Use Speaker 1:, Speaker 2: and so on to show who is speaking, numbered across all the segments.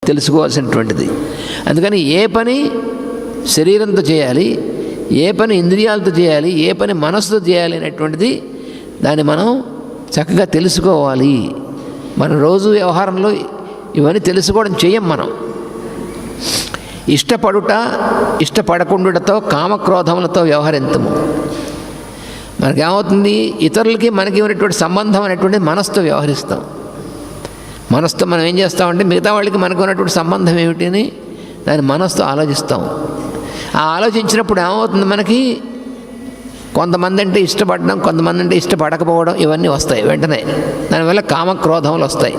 Speaker 1: తెలుసుకోవాల్సినటువంటిది. అందుకని ఏ పని శరీరంతో చేయాలి, ఏ పని ఇంద్రియాలతో చేయాలి, ఏ పని మనసుతో చేయాలి అనేటువంటిది దాన్ని మనం చక్కగా తెలుసుకోవాలి. మన రోజు వ్యవహారంలో ఇవన్నీ తెలుసుకోవడం చేయం. మనం ఇష్టపడుట ఇష్టపడకుండుటతో కామక్రోధములతో వ్యవహరించము. మనకేమవుతుంది, ఇతరులకి మనకి ఉన్నటువంటి సంబంధం అనేటువంటిది మనసుతో వ్యవహరిస్తాం. మనసుతో మనం ఏం చేస్తామంటే మిగతా వాళ్ళకి మనకు ఉన్నటువంటి సంబంధం ఏమిటి అని దాన్ని మనసుతో ఆలోచిస్తాం. ఆ ఆలోచించినప్పుడు ఏమవుతుంది, మనకి కొంతమంది అంటే ఇష్టపడడం, కొంతమంది అంటే ఇష్టపడకపోవడం, ఇవన్నీ వస్తాయి వెంటనే. దానివల్ల కామక్రోధములు వస్తాయి.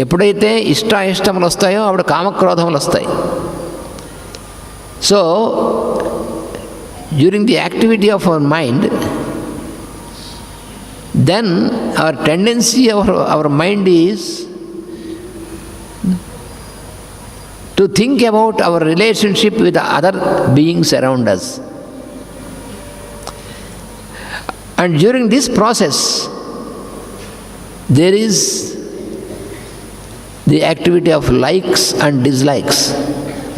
Speaker 1: ఎప్పుడైతే ఇష్టాయిష్టములు వస్తాయో అప్పుడు కామక్రోధములు వస్తాయి. So during the activity of our mind, then our tendency, our mind is to think about our relationship with the other beings around us. And during this process, there is the activity of likes and dislikes.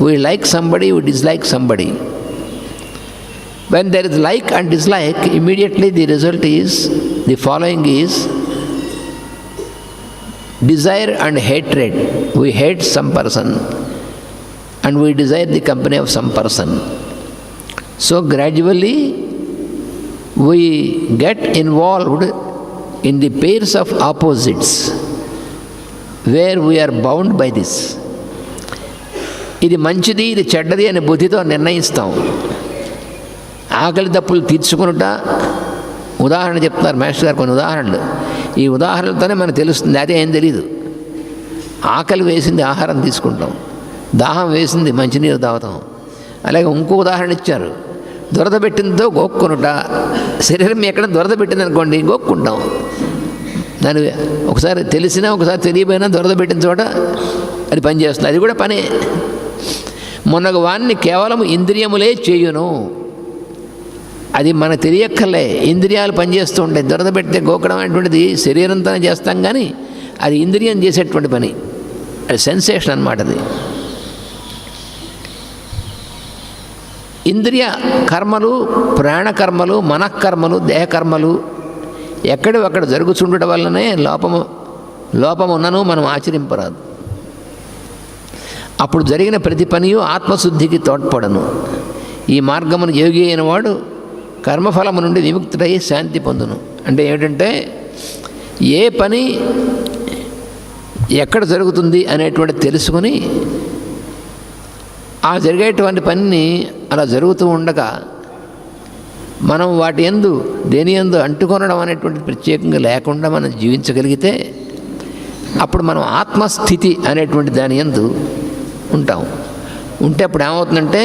Speaker 1: We like somebody, we dislike somebody. When there is like and dislike, immediately the result is, the following is desire and hatred. We hate some person and we desire the company of some person. So gradually we get involved in the pairs of opposites where we are bound by this. ఇది మంచిది, ఇది చెడ్డది అనే బుద్ధితో నిర్ణయిస్తాం. ఆకలి దప్పులు తీర్చుకునుట ఉదాహరణ చెప్తున్నారు మాస్టర్ గారు, కొన్ని ఉదాహరణలు. ఈ ఉదాహరణలతోనే మనకు తెలుస్తుంది, అదే ఏం తెలీదు. ఆకలి వేసింది ఆహారం తీసుకుంటాం, దాహం వేసింది మంచినీరు తాగుతాం. అలాగే ఇంకో ఉదాహరణ ఇచ్చారు, దురద పెట్టిందో గోక్కునుట. శరీరం ఎక్కడ దురద పెట్టింది అనుకోండి, గోక్కుంటాం. దాని ఒకసారి తెలిసినా ఒకసారి తెలియపోయినా దురద పెట్టిన చోట అది పనిచేస్తుంది, అది కూడా పనే. మొన్నగు వాన్ని కేవలం ఇంద్రియములే చేయును, అది మనకు తెలియక్కర్లే. ఇంద్రియాలు పనిచేస్తూ ఉంటాయి. దురద పెడితే గోకడం అనేటువంటిది శరీరంతోనే చేస్తాం, కానీ అది ఇంద్రియం చేసేటువంటి పని, అది సెన్సేషన్ అన్నమాట. అది ఇంద్రియ కర్మలు, ప్రాణకర్మలు, మనఃకర్మలు, దేహకర్మలు ఎక్కడొక్కడ జరుగుతుండటం వల్లనే లోపమున్నను మనం ఆచరింపరాదు. అప్పుడు జరిగిన ప్రతి పనియు ఆత్మశుద్ధికి తోడ్పడను. ఈ మార్గమును యోగి అయిన వాడు కర్మఫలము నుండి విముక్తుడై శాంతి పొందును. అంటే ఏమిటంటే, ఏ పని ఎక్కడ జరుగుతుంది అనేటువంటి తెలుసుకొని ఆ జరిగేటువంటి పనిని అలా జరుగుతూ ఉండగా మనం వాటి యందు దేని యందు అంటుకొనడం అనేటువంటిది ప్రత్యేకంగా లేకుండా మనం జీవించగలిగితే అప్పుడు మనం ఆత్మస్థితి అనేటువంటి దాని యందు ఉంటాం. ఉంటే అప్పుడు ఏమవుతుందంటే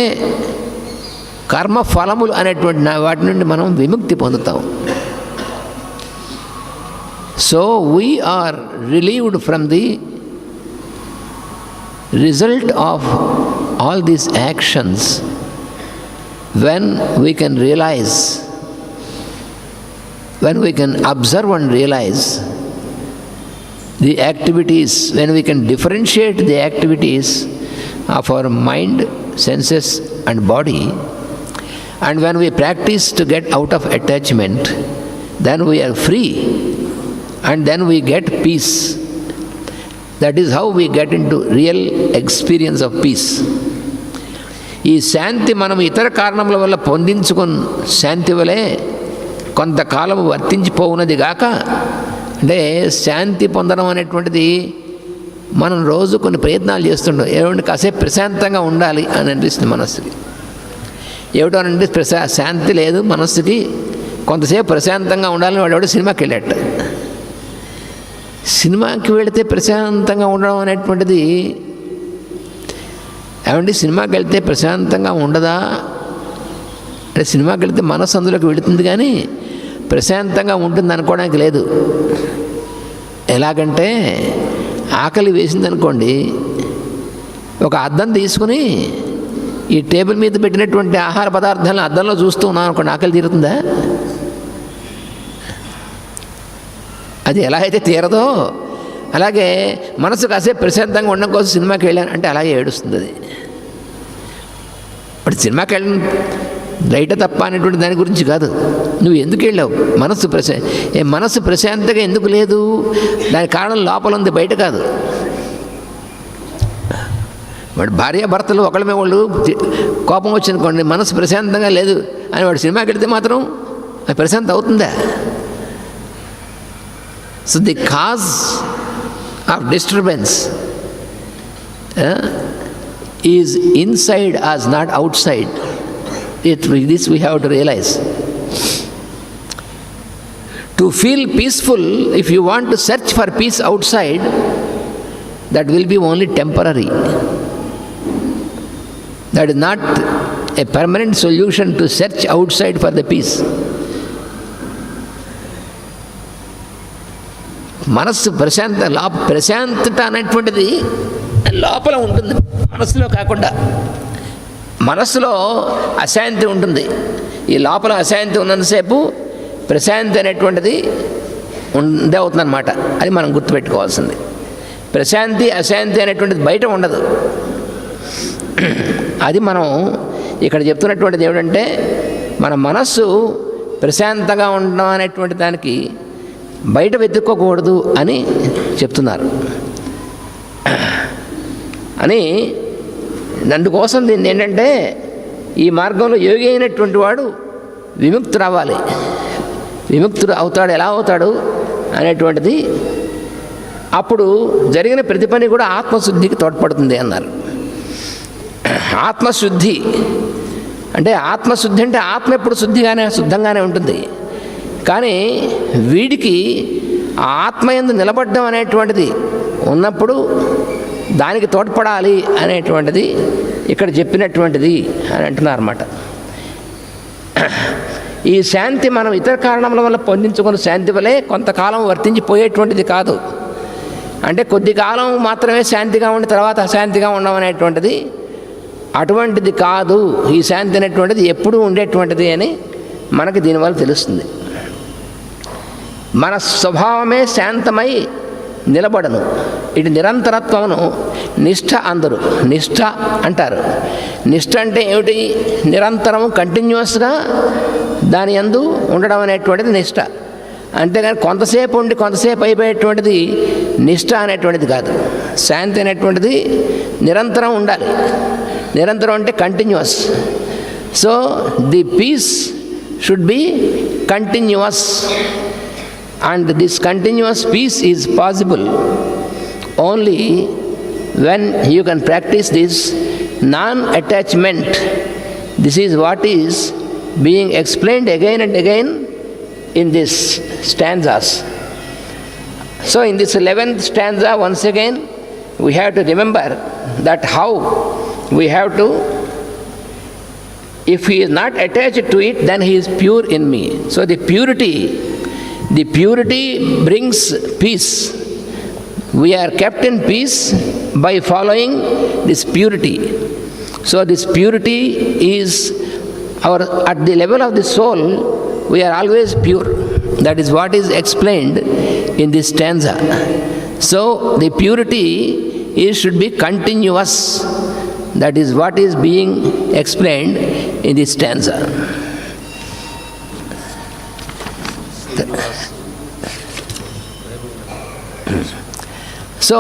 Speaker 1: కర్మఫలములు అనేటువంటి వాటి నుండి మనం విముక్తి పొందుతాం. So we are relieved from the result of all these actions when we can realize, when we can observe and realize the activities, when we can differentiate the activities of our mind, senses and body, and when we practice to get out of attachment, then we are free and then we get peace. That is how we get into real experience of peace. ఈ శాంతి మనం ఇతర కారణముల వల్ల పొందించుకున్న శాంతి వలె కొంతకాలం వర్తించిపోవున్నది గాక, అంటే శాంతి పొందడం అనేటువంటిది మనం రోజు కొన్ని ప్రయత్నాలు చేస్తుంటాం. ఏమంటే కాసేపు ప్రశాంతంగా ఉండాలి అని అనిపిస్తుంది మనస్సుకి. ఏమిటోనంటే శాంతి లేదు మనస్సుకి, కొంతసేపు ప్రశాంతంగా ఉండాలని వాడు ఎవడో సినిమాకి వెళ్ళాట. సినిమాకి వెళితే ప్రశాంతంగా ఉండడం అనేటువంటిది, ఏమండి సినిమాకి వెళ్తే ప్రశాంతంగా ఉండదా అంటే, సినిమాకి వెళితే మనసు అందులోకి వెళుతుంది కానీ ప్రశాంతంగా ఉంటుంది అనుకోవడానికి లేదు. ఎలాగంటే ఆకలి వేసిందనుకోండి, ఒక అద్దం తీసుకుని ఈ టేబుల్ మీద పెట్టినటువంటి ఆహార పదార్థాలను అద్దంలో చూస్తూ ఉన్నాం అనుకోండి, ఆకలి తీరుతుందా? అది ఎలా అయితే తీరదో అలాగే మనసు కాసేపు ప్రశాంతంగా ఉండడం కోసం సినిమాకి వెళ్ళాను అంటే అలాగే ఏడుస్తుంది అది. ఇప్పుడు సినిమాకి వెళ్ళిన రైట తప్ప అనేటువంటి దాని గురించి కాదు, నువ్వు ఎందుకు వెళ్ళావు, మనసు ప్రశాంతంగా ఎందుకు లేదు, దాని కారణం లోపల ఉంది, బయట కాదు. వాడు భార్యాభర్తలు ఒకళ్ళ వాళ్ళు కోపం వచ్చిందనుకోండి, మనసు ప్రశాంతంగా లేదు అని వాడు సినిమాకి వెళితే మాత్రం అది ప్రశాంతం అవుతుందా? So the cause of disturbance is inside as not outside. This we have to realize. To feel peaceful, if you want to search for peace outside, that will be only temporary. That is not a permanent solution to search outside for the peace. మనస్సు ప్రశాంతత అనేటువంటిది లోపల ఉంటుంది, మనస్సులో కాకుండా. మనస్సులో అశాంతి ఉంటుంది, ఈ లోపల అశాంతి ఉన్నంతసేపు ప్రశాంతి అనేటువంటిది ఉందే అవుతుందన్నమాట. అది మనం గుర్తుపెట్టుకోవాల్సింది. ప్రశాంతి అశాంతి అనేటువంటిది బయట ఉండదు. అది మనం ఇక్కడ చెప్తున్నటువంటిది ఏమిటంటే, మన మనస్సు ప్రశాంతంగా ఉండడం అనేటువంటి దానికి బయట వెతుక్కోకూడదు అని చెప్తున్నారు. అని అందుకోసం దీన్ని ఏంటంటే, ఈ మార్గంలో యోగి అయినటువంటి వాడు విముక్తుడు అవ్వాలి. విముక్తుడు అవుతాడు, ఎలా అవుతాడు అనేటువంటిది అప్పుడు జరిగిన ప్రతి పని కూడా ఆత్మశుద్ధికి తోడ్పడుతుంది అన్నారు. ఆత్మశుద్ధి అంటే ఆత్మ ఎప్పుడు శుద్ధంగానే ఉంటుంది. కానీ వీడికి ఆత్మయందు నిలబడడం అనేటువంటిది ఉన్నప్పుడు దానికి తోడ్పడాలి అనేటువంటిది ఇక్కడ చెప్పినటువంటిది అని అంటున్నారన్నమాట. ఈ శాంతి మనం ఇతర కారణముల వల్ల పొందించుకున్న శాంతి వలె కొంతకాలం వర్తించిపోయేటువంటిది కాదు. అంటే కొద్ది కాలం మాత్రమే శాంతిగా ఉండి తర్వాత అశాంతిగా ఉండమనేటువంటిది అటువంటిది కాదు. ఈ శాంతి అనేటువంటిది ఎప్పుడూ ఉండేటువంటిది అని మనకి దీనివల్ల తెలుస్తుంది. మన స్వభావమే శాంతమై నిలబడను. ఇటు నిరంతరత్వమును నిష్ఠ అందరు. నిష్ఠ అంటారు. నిష్ఠ అంటే ఏమిటి? నిరంతరము కంటిన్యూస్గా దాని యందు ఉండడం అనేటువంటిది నిష్ఠ. అంతేగాని కొంతసేపు ఉండి కొంతసేపు అయిపోయేటువంటిది నిష్ఠ అనేటువంటిది కాదు. శాంతి అనేటువంటిది నిరంతరం ఉండాలి. నిరంతరం అంటే continuous. So the peace should be continuous. And this continuous peace is possible only when you can practice this non-attachment. This is what is being explained again and again in these stanzas. So in this 11th stanza, once again, we have to remember that how we have to, if he is not attached to it, then he is pure in me. So the purity brings peace. We are kept in peace by following this purity. So this purity is at the level of the soul, we are always pure. That is what is explained in this stanza. So the purity should be continuous. That is what is being explained in this stanza. So